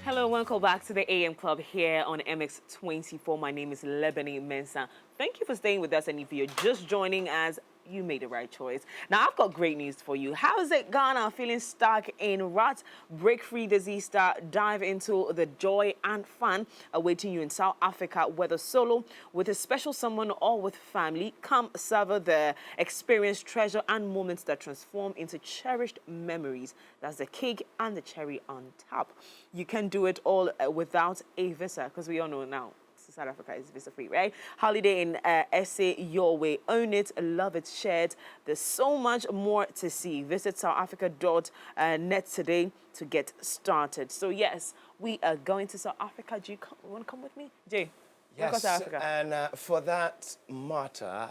Hello, welcome back to the AM Club here on MX24. My name is Lebony Mensah. Thank you for staying with us, and if you're just joining us, you made the right choice. Now, I've got great news for you. How is it Ghana feeling stuck in rut? Break free this Easter, dive into the joy and fun awaiting you in South Africa, whether solo, with a special someone, or with family. Come savor the experience, treasure, and moments that transform into cherished memories. That's the cake and the cherry on top. You can do it all without a visa, because we all know now South Africa is visa-free, right? Holiday in SA your way. Own it, love it, share it. There's so much more to see. Visit southafrica.net today to get started. So yes, we are going to South Africa. Do you want to come with me? Jay? Yes, and for that matter,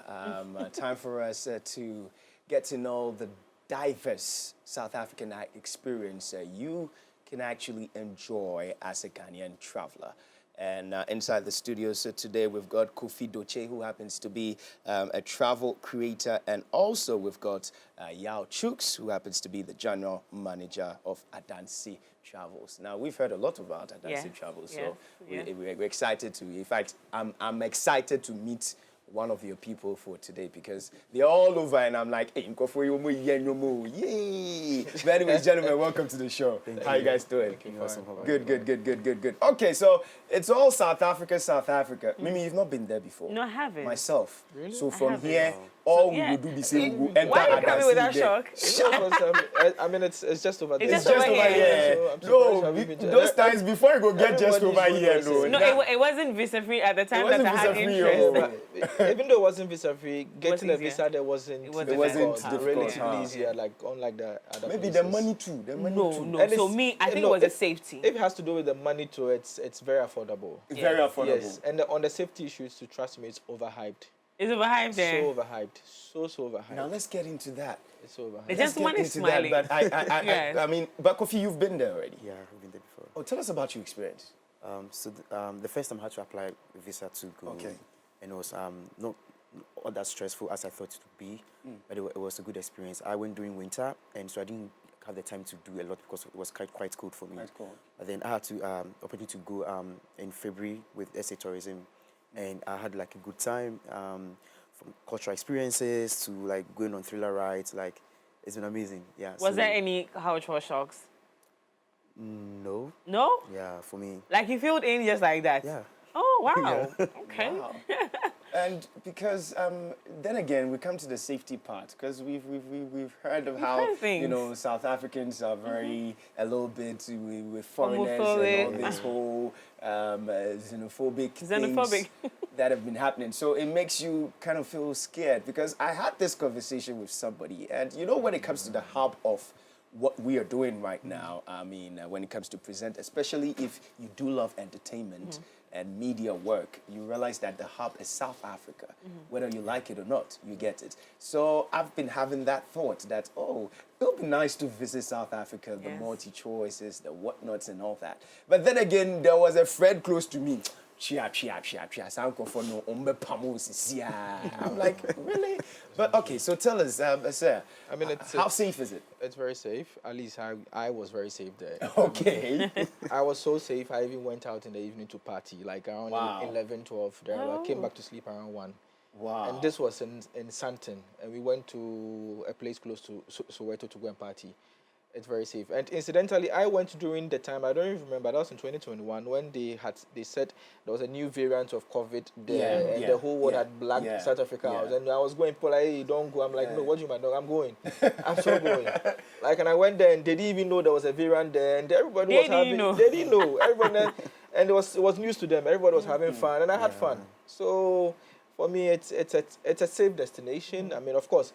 time for us to get to know the diverse South African experience you can actually enjoy as a Ghanaian traveler. And inside the studio, so today we've got Kofi Doche, who happens to be a travel creator, and also we've got Yao Chuks, who happens to be the general manager of Adansi Travels. Now, we've heard a lot about Adansi Travels, so we're excited to, in fact, I'm excited to meet one of your people for today because they're all over and I'm like, hey, yay! But anyways, gentlemen, welcome to the show. How you guys doing? Good. Okay, so it's all South Africa. Mimi, you've not been there before. No, I haven't. Myself. Really? So from here, all we will do is say we will enter. Why are you coming with that shock? I mean, it's just over there. It's just over here. So those times before you go get just over here, no, it wasn't visa-free at the time that I had interest. Even though it wasn't visa-free, getting a visa there wasn't difficult. Relatively easier, like unlike the other Maybe places. the money too. No. So me, I think it was the safety. If it has to do with the money too, it's very affordable. It's very affordable. Yes, and on the safety issues, to trust me, it's overhyped. It's overhyped there. So overhyped. So overhyped. Now let's get into that. It's overhyped. The gentleman is smiling. But I mean, but Kofi, you've been there already. Yeah, I've been there before. Oh, tell us about your experience. The first time I had to apply a visa to go. Okay. And it was not that stressful as I thought it would be, but it was a good experience. I went during winter, and so I didn't have the time to do a lot because it was quite cold for me. Quite cold. But then I had to opportunity to go in February with SA Tourism, and I had like a good time from cultural experiences to like going on thriller rides. Like it's been amazing. Yeah. Was there any cultural shocks? No. No? Yeah, for me. Like you filled in just like that? Yeah. Oh, wow. Okay. Wow. And because then again we come to the safety part because we've heard of how South Africans are very a little bit with foreigners and all this whole xenophobic things that have been happening. So it makes you kind of feel scared because I had this conversation with somebody, and when it comes to the hub of what we are doing right now, I mean, when it comes to present, especially if you do love entertainment and media work, you realize that the hub is South Africa. Whether you like it or not, you get it. So I've been having that thought that, oh, it would be nice to visit South Africa, the multi-choices, the whatnots and all that. But then again, there was a friend close to me. I'm like, really? But okay, so tell us, sir, I mean, how safe is it? It's very safe. At least I was very safe there. Okay. I was so safe, I even went out in the evening to party, like around 11, 12. There. I came back to sleep around 1. Wow. And this was in Santon, and we went to a place close to Soweto to go and party. It's very safe. And incidentally, I went during the time, I don't even remember, that was in 2021, when they said there was a new variant of COVID there, and the whole world had blacked South Africa out. And I was going, people like, hey, don't go. I'm like, no, what do you mean? I'm going. I'm so going. Like, and I went there, and they didn't even know there was a variant there, and everybody was having, they didn't know. Everybody there, and it was news to them. Everybody was having fun, and I had fun. So, for me, it's a safe destination. I mean, of course,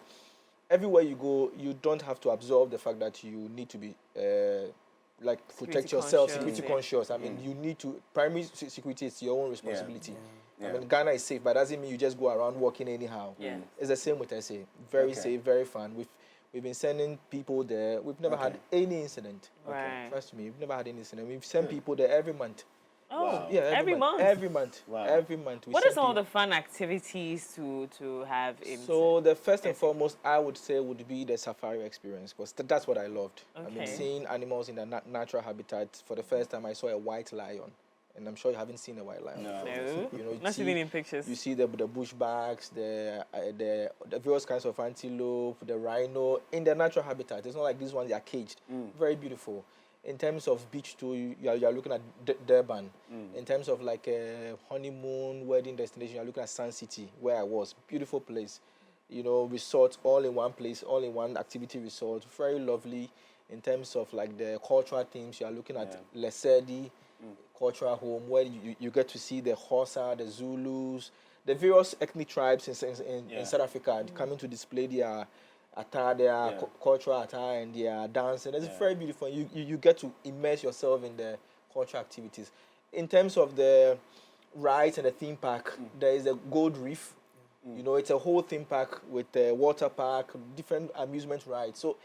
everywhere you go, you don't have to absorb the fact that you need to be protect yourself, security conscious. I mean, you need to, primary security is your own responsibility. I mean, Ghana is safe, but doesn't mean you just go around walking anyhow. It's the same with SA. Very safe, very fun. We've been sending people there. We've never had any incident. Right. Trust me, we've never had any incident. We've sent people there every month. Oh, Wow. Yeah, every month. Every month. Wow. Every month. What are some of the fun activities to have in? So the first and foremost, I would say, would be the safari experience, because that's what I loved. I mean, Okay. seeing animals in their natural habitat. For the first time, I saw a white lion, and I'm sure you haven't seen a white lion. No. No, You know, you not see, even in pictures. you see the bushbacks, the various kinds of antelope, the rhino in their natural habitat. It's not like these ones, they are caged. Very beautiful. In terms of beach too, you are looking at Durban. In terms of like a honeymoon wedding destination, you are looking at Sun City, where I was. Beautiful place. You know, resort all in one place, all in one activity resort. Very lovely. In terms of like the cultural themes, you are looking at Lesedi cultural home, where you get to see the Xhosa, the Zulus, the various ethnic tribes in South Africa coming to display their attire, their cultural attire, and their dance, and it's very beautiful. You get to immerse yourself in the cultural activities. In terms of the rides and the theme park, there is a Gold Reef. You know, it's a whole theme park with a water park, different amusement rides. So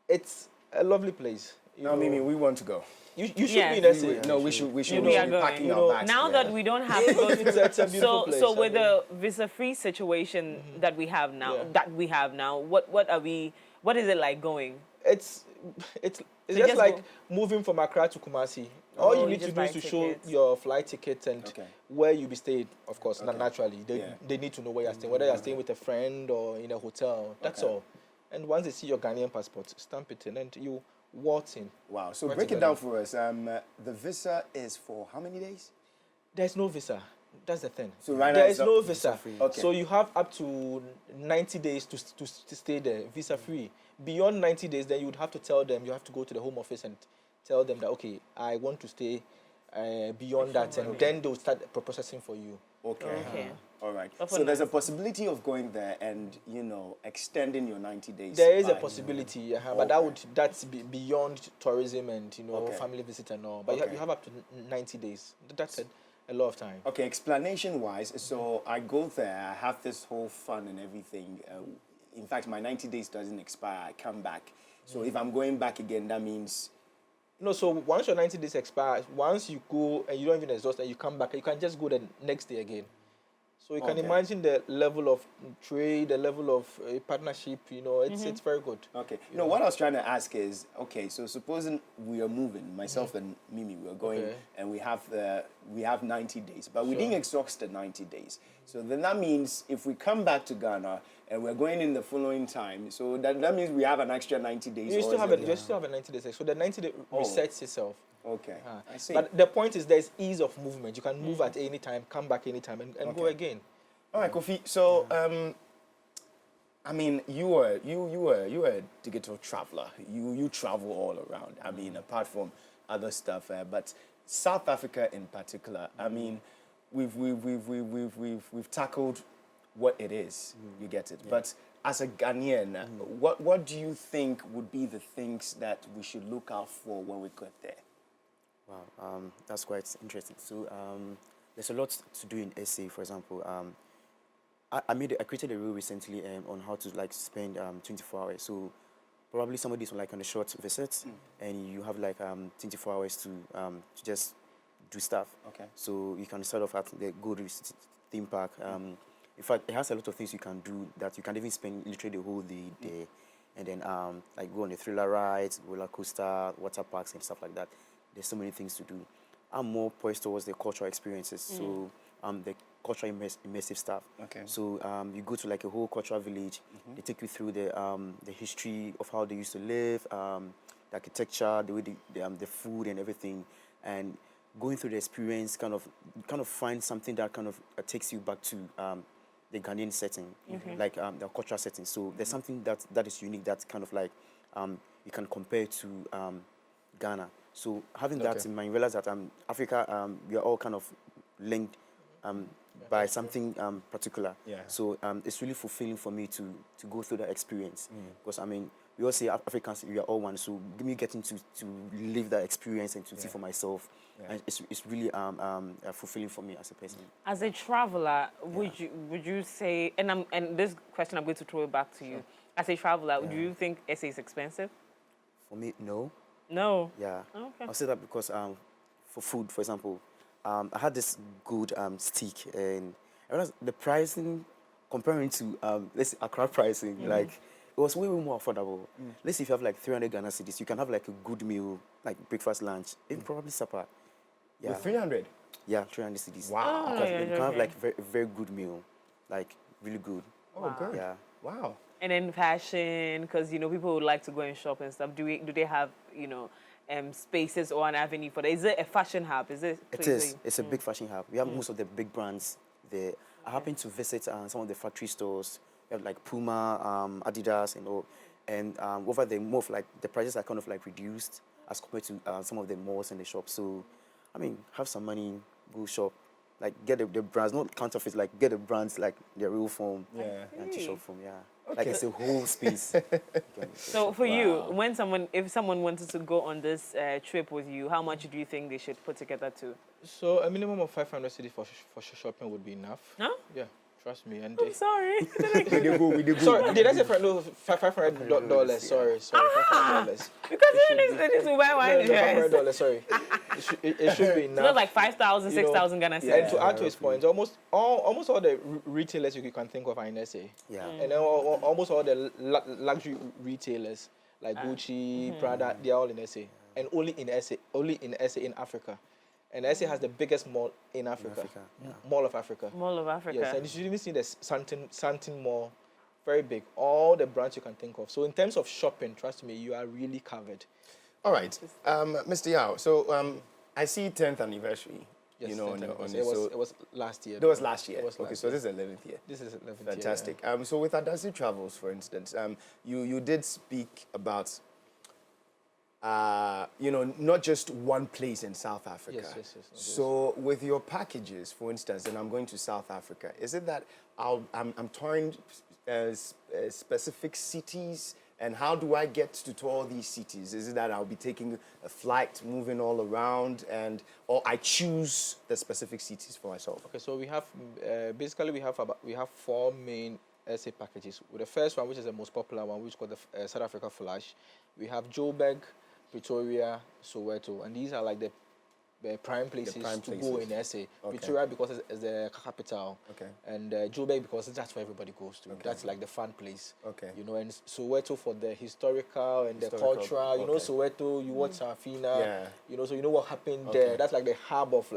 it's a lovely place. No, Mimi, we want to go. You should Yes. be in SA. No, we should We be are going. packing You our know, bags. Now yeah. that we don't have to go It's a through, beautiful place. so I with mean, the visa-free situation that we have now, what is it like going? it's So just just like go- moving from Accra to Kumasi. All you you need to just do is buy to show tickets. your flight tickets and Okay. where you be staying. Of course, Okay. naturally, Yeah. they need to know where you're staying, whether you're staying with a friend or in a hotel. That's Okay. all. And once they see your Ghanaian passport, stamp it in, and you waltz in. Wow. So Right break it together. down for us. The visa is for how many days? There's no visa. That's the thing. So right now there it's is not no visa. free. Okay. So you have up to 90 days to stay there, visa free. Beyond 90 days, then you would have to tell them, you have to go to the home office and tell them that, okay, I want to stay beyond that, and then they'll start processing for you. Okay. Okay. All right. But So for there's a now- possibility of going there and, extending your 90 days. There is a by- possibility, but Okay. that's beyond tourism and Okay. family visit and all. But Okay. you have up to 90 days. That's a lot of time. Okay, explanation-wise, so I go there, I have this whole fun and everything. In fact, my 90 days doesn't expire. I come back. So if I'm going back again, that means... No, so once your 90 days expires, once you go and you don't even exhaust and you come back, you can just go the next day again. So you can Okay. imagine the level of trade, the level of partnership, it's very good. Okay. No, what I was trying to ask is, okay, so supposing we are moving, myself and Mimi, we are going, Okay. and we have 90 days, but we Sure. didn't exhaust the 90 days. So then that means if we come back to Ghana and we're going in the following time, so that means we have an extra 90 days. You or still is have it- you still have a 90 days. So the 90 day resets itself. Okay, I see. But the point is there's ease of movement. You can move at any time, come back any time, and go Okay. again. All right, Kofi. So, I mean, you were a digital traveler. You travel all around. I mean, apart from other stuff, but South Africa in particular. I mean, we've tackled what it is. You get it. But as a Ghanaian, what do you think would be the things that we should look out for when we get there? Wow, that's quite interesting. So there's a lot to do in SA. For example, I created a rule recently on how to spend 24 hours. So probably somebody's on a short visit, and you have 24 hours to just do stuff. Okay. So you can start off at the Gold Reef theme park. In fact, it has a lot of things you can do that you can even spend literally the whole day there, and then go on the thriller rides, roller coaster, water parks, and stuff like that. There's so many things to do. I'm more poised towards the cultural experiences. So the cultural immersive stuff. Okay. So you go to a whole cultural village. They take you through the history of how they used to live, the architecture, the way the food and everything, and going through the experience kind of find something that kind of takes you back to the Ghanaian setting, the cultural setting. So there's something that is unique that kind of you can compare to Ghana. So having that in mind, you realize that Africa, we are all kind of linked by something particular. Yeah. So it's really fulfilling for me to go through that experience. Because we all say Africans, we are all one. So me getting to live that experience and to see for myself, and it's really fulfilling for me as a person. As a traveler, would you say, and this question I'm going to throw it back to you. As a traveler, do you think SA is expensive? For me, no. No. Yeah. Okay. I'll say that because for food, for example, I had this good stick, and I realized the pricing comparing to let's say Accra pricing, like it was way more affordable. Let's say if you have like 300 Ghana cedis, you can have like a good meal, like breakfast, lunch, even probably supper. Yeah, With 300. yeah, 300 cedis. Wow. Because yeah, you can have okay. like very good meal, like really good. Oh, good. Yeah. Wow. And then fashion, because people would like to go and shop and stuff. Do they have spaces or an avenue for that? Is it a fashion hub? Is it? It is. It's a big fashion hub. We have most of the big brands there. I happen to visit some of the factory stores. We have like Puma, Adidas, and all. And over there, more of like the prices are kind of like reduced as compared to some of the malls and the shops. So, I mean, have some money, go shop, like get the brands, not counterfeit, like get the brands like their real form. Yeah. And to shop from, yeah. Okay. Like it's a whole space. So for you, if someone wanted to go on this trip with you, how much do you think they should put together to? So a minimum of 500 cedis for shopping would be enough. Huh? Yeah, trust me. And I'm sorry. We did go. sorry, did I say no, $500? Sorry, $500. Because you need to buy wine dress. $500. Sorry, it should be It's enough. not like 5,000, 6,000 Ghana And cedis. to add to his point, almost all the retailers you can think of are in SA. Yeah. And then almost all the luxury retailers like Gucci, Prada, they're all in SA. And only in SA in Africa. And SA has the biggest mall in Africa. Mall of Africa. Mall of Africa. Yes, and you should even see the Santin Mall, very big. All the brands you can think of. So in terms of shopping, trust me, you are really covered. All right, Mr. Yao. So I see 10th anniversary. Yes, you know, on 10th your, anniversary. so it was last year. that was last year. It was Okay, last so year. this is 11th year. This is 11th Fantastic. year. So with Adasi Travels, for instance, you did speak about not just one place in South Africa. Yes. So with your packages, for instance, and I'm going to South Africa, is it that I'm touring specific cities, and how do I get to tour these cities? Is it that I'll be taking a flight, moving all around, or I choose the specific cities for myself? Okay, so we have basically we have 4 main SA packages. With the first one, which is the most popular one, which is called the South Africa Flash, we have Joburg, Pretoria, Soweto, and these are like the prime places to go in SA. Okay. Pretoria because it's the capital, Okay. and Joburg because that's where everybody goes to. Okay. That's like the fun place. Okay. And Soweto for the historical and the cultural. Okay. Soweto, you watch Safina. Yeah. So you know what happened Okay. there. That's like the hub of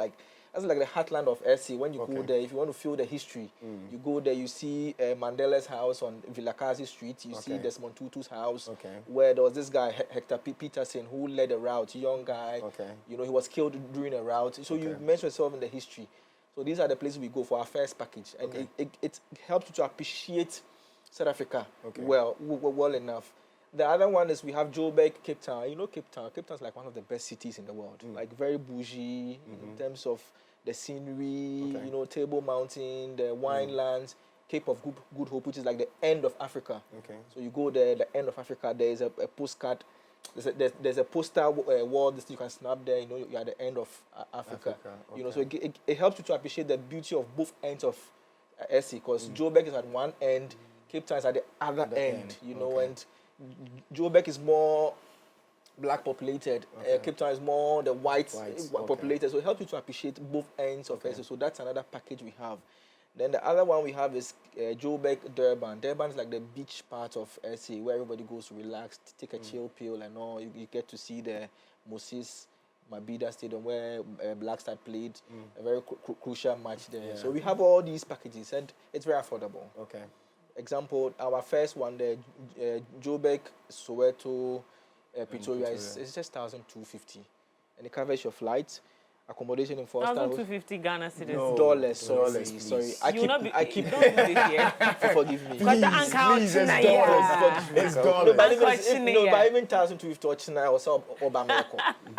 that's like the heartland of SA. When you go there, if you want to feel the history, you go there, you see Mandela's house on Vilakazi Street, you see Desmond Tutu's house, where there was this guy, Hector Peterson, who led a route, young guy. Okay. He was killed during a route. So you immerse yourself in the history. So these are the places we go for our first package. And it helps you to appreciate South Africa well enough. The other one is we have Joburg, Cape Town. Cape Town. Cape Town is like one of the best cities in the world. Like very bougie in terms of the scenery, Table Mountain, the winelands, Cape of Good Hope, which is like the end of Africa. Okay. So you go there, the end of Africa. There is a postcard. There's a poster wall that you can snap there. You're at the end of Africa. Okay. So it helps you to appreciate the beauty of both ends of SA, because Joburg is at one end, Cape Town is at the other end. And Joburg is more black populated. Cape Town is more the white populated. So it helps you to appreciate both ends of SA. So that's another package we have. Then the other one we have is Joburg, Durban. Durban is like the beach part of SA where everybody goes to relax, take a chill pill and all. You get to see the Moses Madiba Stadium where Black Star played a very crucial match there. Yeah. So we have all these packages and it's very affordable. Okay. Example, our first one, the Joburg, Soweto, Pretoria is just 1,250, and it covers your flights, accommodation in 4-star. 1,250 Ghana cedis. No. Dollars. Sorry. I keep. Don't do this here. Forgive me. Please, it's dollars. It's dollars. But even 1,250 or China or so Obama.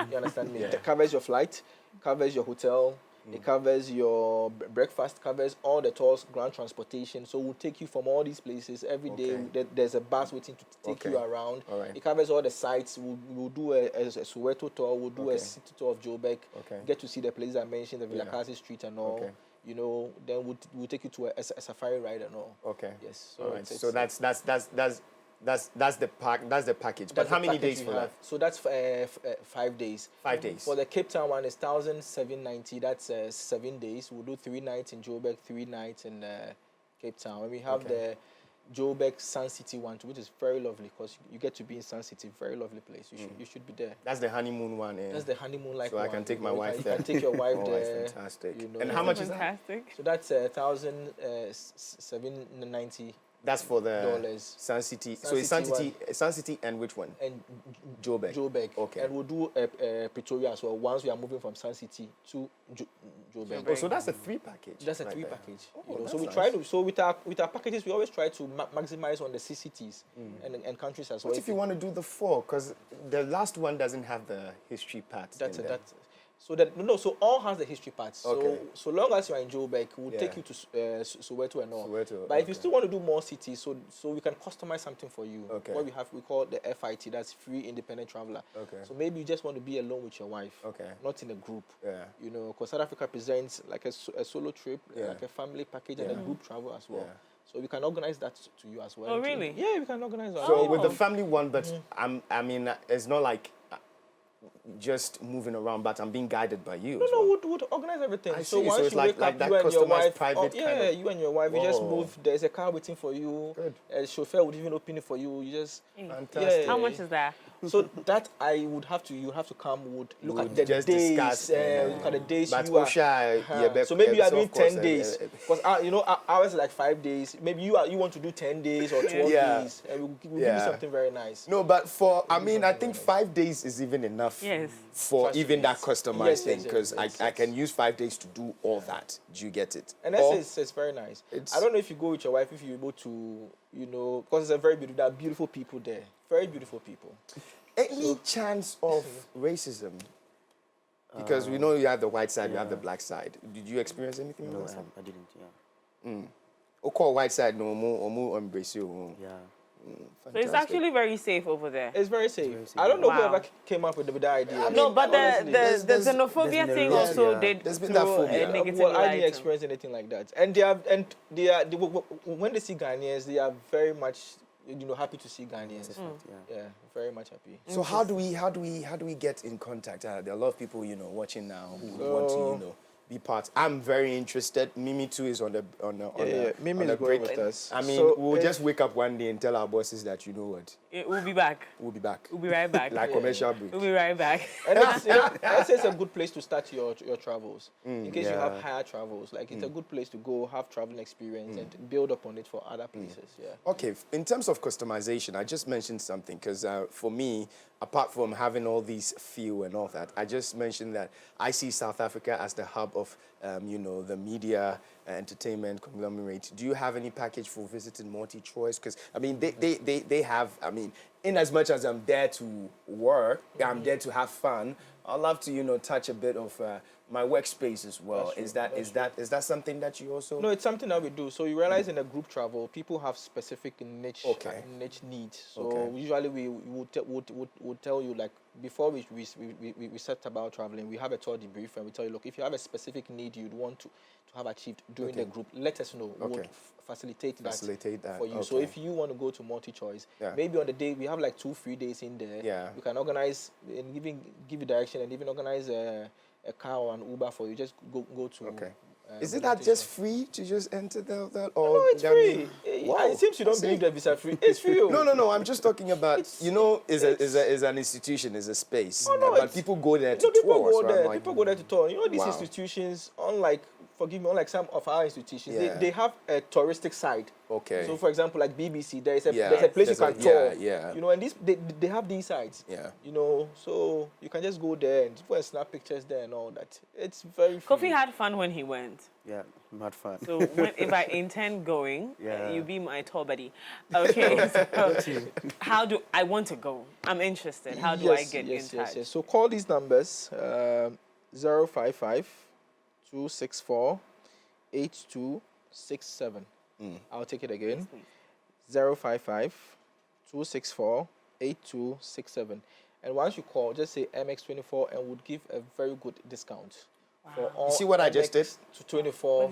You understand me? It covers your flight, covers your hotel. It covers your breakfast, covers all the tours, ground transportation. So we'll take you from all these places every day. There's a bus waiting to take you around. All right. It covers all the sites. We'll do a Soweto tour. We'll do a city tour of Joburg. Get to see the places I mentioned, the Vilakazi Street and all. Then we'll take you to a safari ride and all. Okay. Yes. So all right. So that's That's the pack. That's the package. But That's how the many package days we for have. that? So that's 5 days. 5 days. For the Cape Town one is 1,790. That's 7 days. We'll do 3 nights in Joburg, 3 nights in Cape Town. And we have the Joburg Sun City one too, which is very lovely because you get to be in Sun City. Very lovely place. You should be there. That's the honeymoon one. That's the honeymoon like So one. I can take You my know, wife you there. can take your wife Oh, there. that's fantastic. You know. And how much is that? Fantastic. So that's 1,790 That's for the dollars. Sun City. Sun So it's City Sun City, and which one? And Joburg. Joburg. Okay. And we'll do Pretoria as well once we are moving from Sun City to Joburg. Oh, so that's a 3 package. That's a right 3 there. package. Oh, You know, that's so we nice. try to with our packages we always try to maximize on the cities and countries as well. What if you want to do the 4? Because the last one doesn't have the history part. That's in a, there. that's so that no so all has the history part. So Okay. so long as you are in Joburg, we'll Yeah. take you to Soweto and all. Soweto, But if you okay. still want to do more cities, so we can customize something for you. Okay. What we call the FIT, that's free independent traveler. Okay. So maybe you just want to be alone with your wife. Okay. Not in a group. Yeah. You know, because South Africa presents like a solo trip, Yeah. like a family package, and a group travel as well. Yeah. So we can organize that to you as well. Oh, really? Yeah, we can organize that. So with the Oh. family one, but I mean, it's not like just moving around, but I'm being guided by you. as No, well. we'll organize everything. I So see. once So it's you like- wake like up, that you and your customized wife, private yeah, kind of- you and your wife, you just Whoa. move. There's a car waiting for you. Good. A chauffeur would even open it for you. You just Fantastic. How much is that? So that you have to come. Would look We'll at the just days. discuss, Look at the days but you are. Osha, yeah, So maybe you are so doing of course, 10 days because you know ours is like 5 days. Maybe you want to do 10 days or 12 Yeah. days, and we'll give you Yeah. something very nice. No, but I mean, I think 5 days is even enough Yes. for Fast even that pace. customized Yes, thing yes, because yes, I yes. can use 5 days to do all that. Do you get it? And Or- it's very nice. It's- I don't know if you go with your wife, if you're able to, you know, because it's a very beautiful. There are beautiful people there. Very beautiful people. Any chance of racism? Because we know you have the white side, you have the black side. Did you experience anything No, like that? I didn't. Yeah. Okay, white side, no more embrace you. Yeah. So it's actually very safe over there. It's very safe. very safe. I don't know Wow. whoever came up with the idea. No, but honestly, the there's xenophobia been a thing lot, also yeah. did There's been throw that phobia. a negative well, I light. didn't experience anything like that. And when they see Ghanaians, they are very much, happy to see Ghanaians. That's a fact, yeah. Yeah, very much happy. So how do we get in contact? There are a lot of people watching now who want to be part. I'm very interested. Mimi too is on the Mimi on is the going break. with us. I mean, So we'll if- just wake up one day and tell our bosses that you know what, We'll be back. we'll be back. We'll be right back. Like commercial break. We'll be right back. And let's say it's a good place to start your travels. In case you yeah. have higher travels, like it's a good place to go, have traveling experience, and build upon it for other places. Yeah. Okay, in terms of customization, I just mentioned something because for me, apart from having all these feel and all that, I just mentioned that I see South Africa as the hub of, the media entertainment conglomerate. Do you have any package for visiting multi-choice? Because, I mean, they have, I mean, in as much as I'm there to work, I'm there to have fun, I'd love to, touch a bit of my workspace as well. That's Is true. that something that you also... No, it's something that we do. So you realize in a group travel, people have specific niche needs. So Okay. usually we would tell you, like, before we set about traveling, we have a tour debrief and we tell you, look, if you have a specific need you'd want to have achieved during the group, let us know. We would Okay. facilitate that that, for you. So okay. if you want to go to multi-choice, Yeah. maybe on the day we have like 2-3 days in there. Yeah. We can organize and give you direction and even organize a car or an Uber for you. Just go to. Okay. uh, Is it go that to just station. free to just enter that? Or No, it's I mean, free. wow. It seems you don't See? believe that visa free. It's free. No. I'm just talking about, is an institution, is a space. no, but it's- people go there to No, people tour. go so I'm there. like, People go there to tour. You know, these Wow. institutions, unlike some of our institutions, Yeah. they have a touristic side. Okay. So, for example, like BBC, there's a Yeah, place you there's can a- tour. yeah. You know, and they have these sides. Yeah. You know, so you can just go there and go and snap pictures there and all that. It's very free. Kofi had fun when he went. Yeah, mad fun. So if I intend going, Yeah. you be my tour buddy. Okay. So how do I want to go? I'm interested. How do I get in touch? Yes. So call these numbers 055 264 8267. I'll take it again. 055 264 8267. And once you call, just say MX24 and we'll give a very good discount. For all see what I just did? To 24.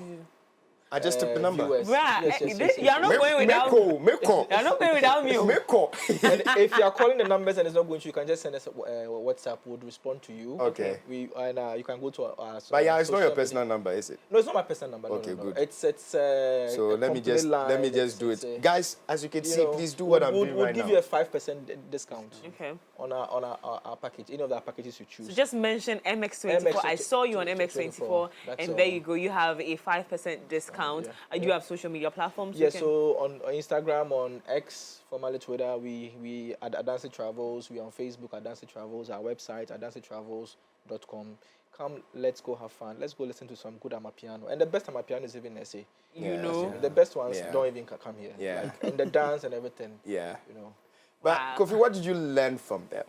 I just took the number. viewers. Bruh, Yes. you're not going without Meko. You're not going without me. Meko. And if you are calling the numbers and it's not going to, you can just send us a WhatsApp. We'll respond to you. Okay. You can go to our. But yeah, it's not your social personal media. number, is it? No, it's not my personal number. Okay, no. good. It's So a let me company line, just do it's it, a- guys. As you can you see, know, please do what I'm doing we'll right give now. you a 5% discount Okay. on our package. Any of the packages you choose. So just mention MX24. I saw you on MX24, That's and all. there you go. You have a 5% discount. Yeah. Do you have social media platforms? Yeah, you can- so on Instagram, on X, formerly Twitter, we at Adansi Travels. We are on Facebook, Adansi Travels. Our website, adansitravels.com. Come, let's go have fun. Let's go listen to some good Amapiano. And the best Amapiano is even SA. you know. The best ones Yeah. don't even come here. Yeah. Like, and the dance and everything. Yeah. You know. But Wow. Kofi, what did you learn from them?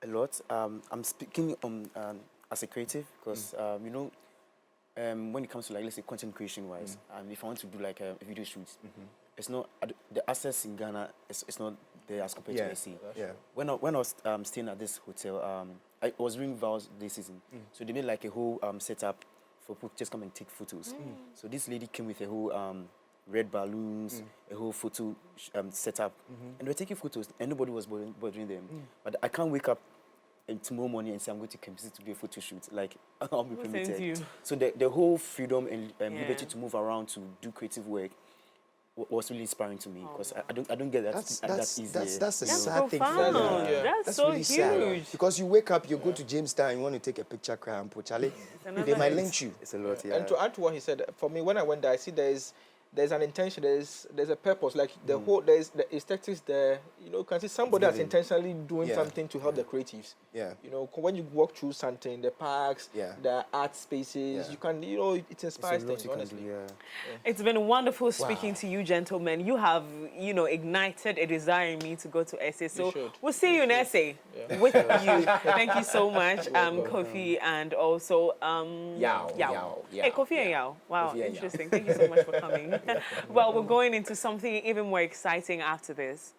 A lot. I'm speaking as a creative because when it comes to like let's say content creation wise, if I want to do like a video shoot, it's not the access in Ghana. It's not there as compared to SC. Yeah. When I was staying at this hotel, I was doing vows this season, so they made like a whole setup for people to just come and take photos. So this lady came with a whole red balloons, a whole photo setup, and they were taking photos, and nobody was bothering them. But I can't wake up tomorrow morning and say I'm going to campus to do a photo shoot. Like I'll be Who sends permitted. you? So the whole freedom and liberty Yeah. to move around to do creative work was really inspiring to me because I don't get that That's easy. that's a That's sad thing for profound. me. Yeah. That's so really huge. sad. Because you wake up, you go to Jamestown, you want to take a picture, cry and put Charlie. They might lynch you. It's a lot, yeah. And to add to what he said, for me, when I went there, I see there's an intention, there's a purpose. Like the whole, there's the aesthetics there. You can see somebody that's given. intentionally doing Yeah. something to help the creatives. Yeah. When you walk through something, the parks, Yeah. the art spaces, Yeah. you can, it It's a inspires lot things, you can honestly. do, yeah. It's been wonderful speaking to you, gentlemen. You have, ignited a desire in me to go to SA. So should. we'll see you in SA with you. Thank you so much, Kofi, and also Yao. Hey, Kofi and Yao. Wow, Kofi and Yao. interesting. Thank you so much for coming. Well, we're going into something even more exciting after this.